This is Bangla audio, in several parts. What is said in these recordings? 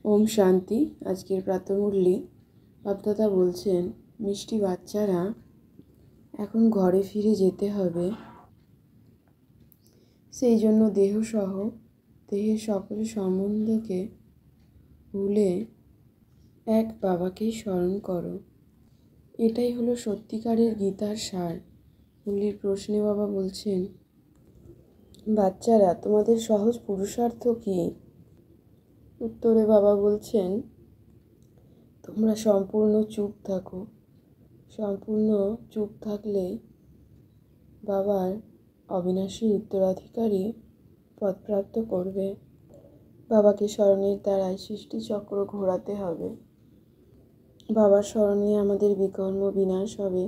ওম শান্তি। আজকের প্রাতঃমূল্যে বাপদাদা বলছেন, মিষ্টি বাচ্চারা, এখন ঘরে ফিরে যেতে হবে। সেই জন্য দেহসহ দেহের সকল সম্বন্ধকে ভুলে এক বাবাকেই স্মরণ করো। এটাই হলো সত্যিকারের গীতার সার। মুরলির প্রশ্নে বাবা বলছেন, বাচ্চারা, তোমাদের সহজ পুরুষার্থ কী? উত্তরে বাবা বলছেন, তোমরা সম্পূর্ণ চুপ থাকো। সম্পূর্ণ চুপ থাকলে বাবার অবিনাশী উত্তরাধিকারী পদপ্রাপ্ত করবে। বাবাকে স্মরণের দ্বারাই সৃষ্টিচক্র ঘোরাতে হবে। বাবার স্মরণে আমাদের বিকর্ম বিনাশ হবে,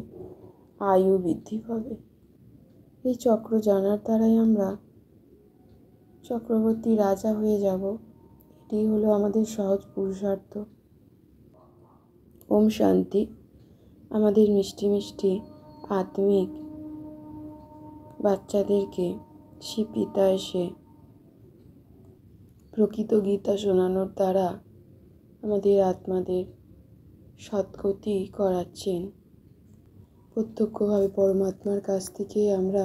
আয়ু বৃদ্ধি পাবে। এই চক্র জানার দ্বারাই আমরা চক্রবর্তী রাজা হয়ে যাব। এটি হলো আমাদের সহজ পুরুষার্থ। ওম শান্তি। আমাদের মিষ্টি মিষ্টি আত্মিক বাচ্চাদেরকে শিব পিতা এসে প্রকৃত গীতা শোনানোর দ্বারা আমাদের আত্মাদের সদ্গতি করাচ্ছেন। প্রত্যক্ষভাবে পরমাত্মার কাছ থেকে আমরা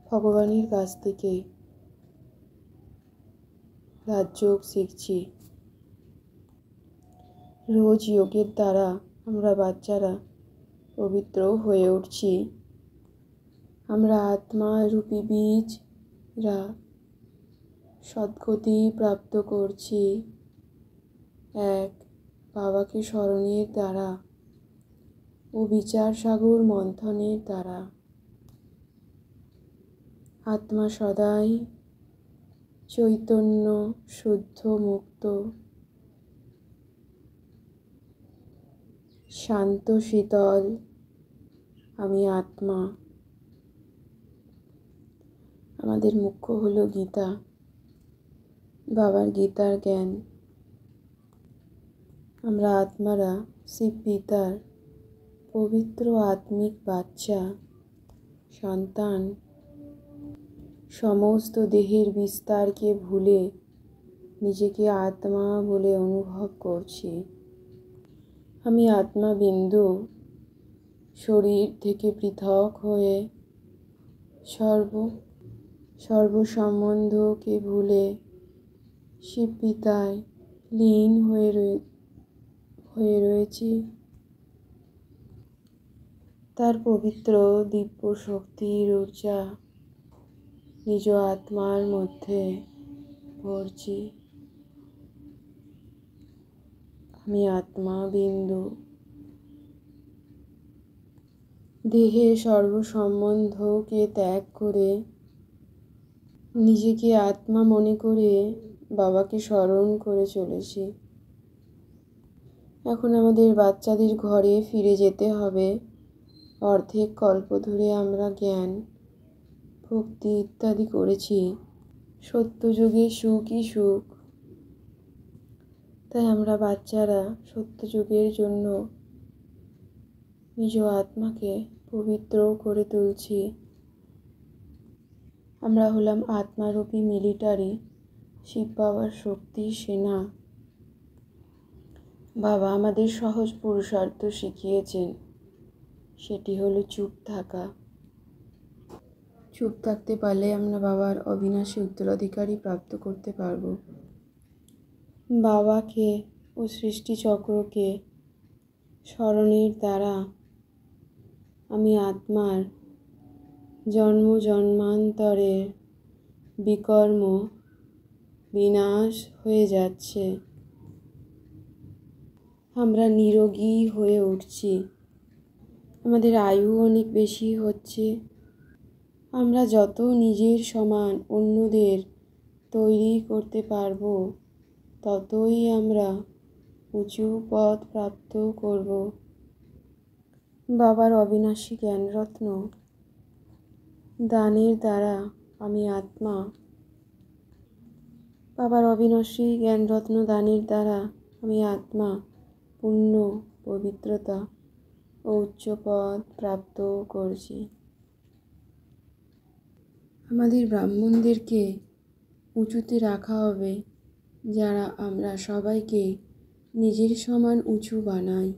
ভগবানের কাছ থেকে রাজযোগ শিখছি। রোজ যোগের দ্বারা আমরা বাচ্চারা পবিত্র হয়ে উঠছি। আমরা আত্মারূপী বীজরা সদ্গতি প্রাপ্ত করছি এক বাবাকে স্মরণের দ্বারা ও বিচার সাগর মন্থনের দ্বারা। আত্মা সদাই চৈতন্য, শুদ্ধ, মুক্ত, শান্ত, শীতল। আমি আত্মা। আমাদের মুখ্য হলো গীতা, বাবার গীতার জ্ঞান। আমরা আত্মারা শিব পিতার পবিত্র আত্মিক বাচ্চা সন্তান। সমস্ত দেহের বিস্তারকে ভুলে নিজেকে আত্মা বলে অনুভব করছি। আমি আত্মা বিন্দু শরীর থেকে পৃথক হয়ে সর্বসম্বন্ধকে ভুলে শিব পিতায় লীন হয়ে রয়েছি। তার পবিত্র দিব্য শক্তির ঊর্জা নিজ আত্মার মধ্যে ভরছি। আমি আত্মা বিন্দু দেহে সর্বসম্বন্ধকে ত্যাগ করে নিজেকে আত্মা মনে করে বাবাকে স্মরণ করে চলেছি। এখন আমাদের বাচ্চাদের ঘরে ফিরে যেতে হবে। অর্ধেক কল্প ধরে আমরা জ্ঞান, ভক্তি ইত্যাদি করেছি। সত্যযুগে সুখই সুখ। তাই আমরা বাচ্চারা সত্যযুগের জন্য নিজ আত্মাকে পবিত্র করে তুলছি। আমরা হলাম আত্মারূপী মিলিটারি, শিব বাবার শক্তির সেনা। বাবা আমাদের সহজ পুরুষার্থ শিখিয়েছেন, সেটি হলো চুপ থাকা। চুপ থাকতে পারলে আমরা বাবার অবিনাশী উত্তরাধিকারী প্রাপ্ত করতে পারব। বাবাকে ও সৃষ্টিচক্রকে স্মরণের দ্বারা আমি আত্মার জন্ম জন্মান্তরের বিকর্ম বিনাশ হয়ে যাচ্ছে। আমরা নিরোগী হয়ে উঠছি। আমাদের আয়ু অনেক বেশি হচ্ছে। আমরা যত নিজের সমান অন্যদের তৈরি করতে পারব, ততই আমরা উঁচু পদ প্রাপ্ত করব। বাবার অবিনাশী জ্ঞানরত্ন দানের দ্বারা আমি আত্মা। বাবার অবিনাশী জ্ঞানরত্ন দানের দ্বারা আমি আত্মা পুণ্য, পবিত্রতা ও উচ্চ পদ প্রাপ্ত করছি। আমাদের ব্রাহ্মণদেরকে উঁচুতে রাখা হবে। যারা আমরা সবাইকে নিজের সমান উঁচু বানাই,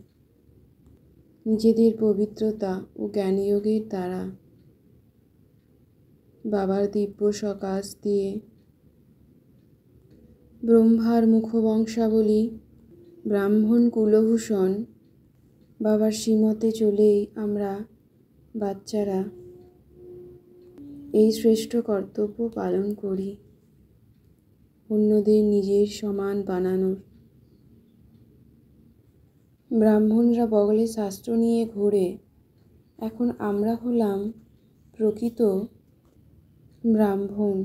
নিজেদের পবিত্রতা ও জ্ঞানযোগের দ্বারা। বাবার দিব্য সকাশ দিয়ে ব্রহ্মার মুখবংশাবলী, ব্রাহ্মণ কুলভূষণ বাবার শ্রীমতে চলেই আমরা বাচ্চারা এই শ্রেষ্ঠ কর্তব্য পালন করি, অন্যদের নিজের সমান বানানোর। ব্রাহ্মণরা বগলে শাস্ত্র নিয়ে ঘোরে, এখন আমরা হলাম প্রকৃত ব্রাহ্মণ,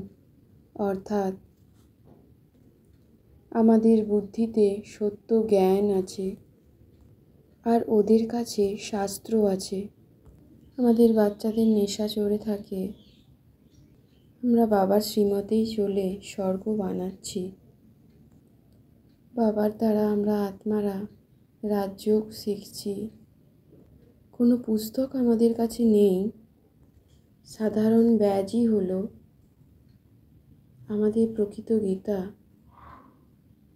অর্থাৎ আমাদের বুদ্ধিতে সত্য জ্ঞান আছে আর ওদের কাছে শাস্ত্র আছে। আমাদের বাচ্চাদের নেশা চড়ে থাকে, আমরা বাবার শ্রীমতেই চলে স্বর্গ বানাচ্ছি। বাবার দ্বারা আমরা আত্মারা রাজযোগ শিখছি। কোনো পুস্তক আমাদের কাছে নেই, সাধারণ ব্যাজই হলো আমাদের প্রকৃত গীতা,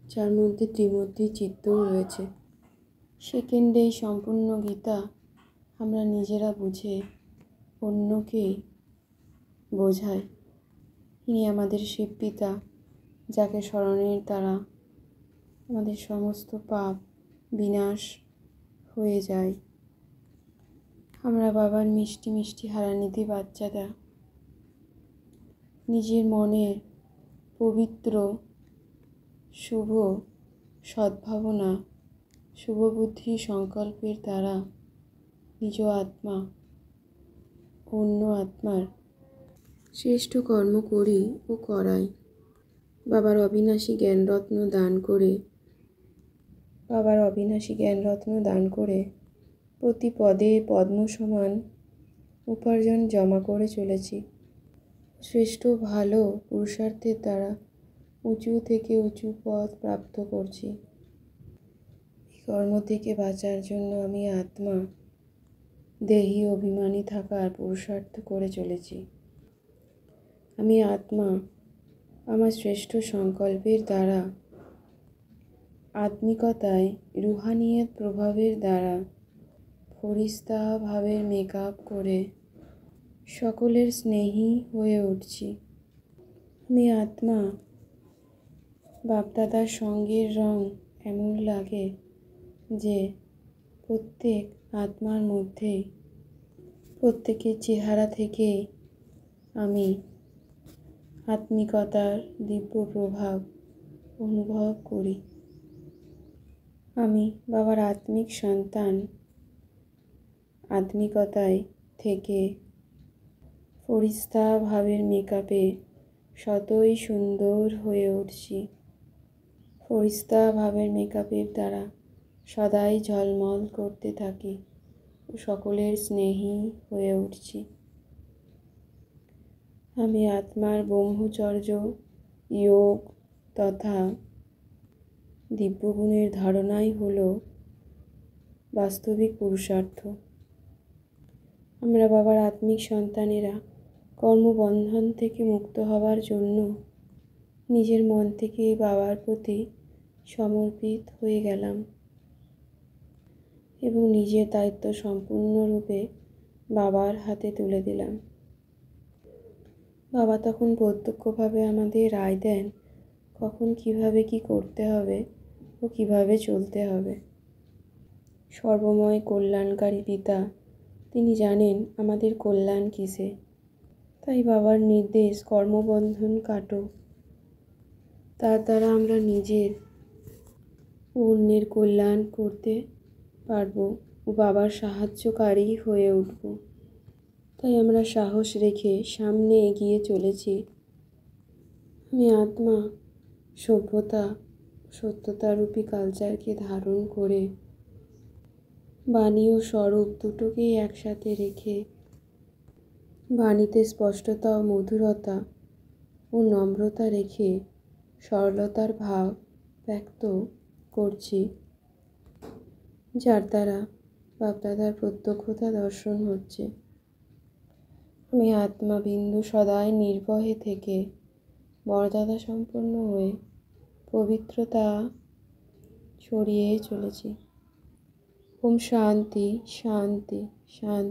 যার মধ্যে ত্রিমূর্তির চিত্রও রয়েছে। সেকেন্ডেই সম্পূর্ণ গীতা আমরা নিজেরা বুঝে অন্যকে বোঝাই। ইনি আমাদের শিব পিতা, যাকে স্মরণের দ্বারা আমাদের সমস্ত পাপ বিনাশ হয়ে যায়। আমরা বাবার মিষ্টি মিষ্টি হারানিধি বাচ্চারা নিজের মনের পবিত্র শুভ সদ্ভাবনা, শুভবুদ্ধি সংকল্পের দ্বারা নিজ আত্মা অন্য আত্মার শ্রেষ্ঠ কর্ম করি ও করাই। বাবার অবিনাশী জ্ঞানরত্ন দান করে প্রতি পদে পদ্ম সমান উপার্জন জমা করে চলেছি। শ্রেষ্ঠ ভালো পুরুষার্থের দ্বারা উঁচু থেকে উঁচু পদ প্রাপ্ত করছি। এই কর্ম থেকে বাঁচার জন্য আমি আত্মা দেহি অভিমানী থাকার পুরুষার্থ করে চলেছি। আমি আত্মা আমার শ্রেষ্ঠ সংকল্পের দ্বারা, আত্মিকতায় রুহানিয়ত প্রভাবের দ্বারা ফরিস্তা ভাবের মেকআপ করে সকলের স্নেহী হয়ে উঠছি। আমি আত্মা বাপদাদার সঙ্গের রং এমন লাগে যে প্রত্যেক আত্মার মধ্যেই, প্রত্যেকের চেহারা থেকে আমি আত্মিকতার দিব্য প্রভাব অনুভব করি। আমি বাবার আত্মিক সন্তান, আত্মিকতায় থেকে ফরিস্তা ভাবের মেকআপে শতই সুন্দর হয়ে উঠছি। ফরিস্তা ভাবের মেকআপের দ্বারা সদাই ঝলমল করতে থাকি ও সকলের স্নেহী হয়ে উঠছি। আমি আত্মার ব্রহ্মচর্য, যোগ তথা দিব্যগুণের ধারণাই হল বাস্তবিক পুরুষার্থ। আমরা বাবার আত্মিক সন্তানেরা কর্মবন্ধন থেকে মুক্ত হওয়ার জন্য নিজের মন থেকে বাবার প্রতি সমর্পিত হয়ে গেলাম এবং নিজের দায়িত্ব সম্পূর্ণরূপে বাবার হাতে তুলে দিলাম। বাবা তখন প্রত্যক্ষভাবে আমাদের রায় দেন কখন কিভাবে কি করতে হবে ও কিভাবে চলতে হবে। সর্বময় কল্যাণকারী পিতা, তিনি জানেন আমাদের কল্যাণ কিসে। তাই বাবার নির্দেশ কর্মবন্ধন কাটো, তার দ্বারা আমরা নিজের ও অন্যের কল্যাণ করতে পারব ও বাবার সাহায্যকারী হয়ে উঠব। তাই আমরা সাহস রেখে সামনে এগিয়ে চলেছি। আমি আত্মা সভ্যতা সত্যতারূপী কালচারকে ধারণ করে বাণী ও স্বরূপ দুটোকেই একসাথে রেখে বাণীতে স্পষ্টতা ও মধুরতা ও নম্রতা রেখে সরলতার ভাব ব্যক্ত করছি, যার দ্বারা বাপদাদার প্রত্যক্ষতা দর্শন হচ্ছে। আমি আত্মা বিন্দু সদাই নির্ভয়ে থেকে মর্যাদা সম্পন্ন হয়ে পবিত্রতা ছড়িয়ে চলেছি। ওম শান্তি, শান্তি, শান্তি।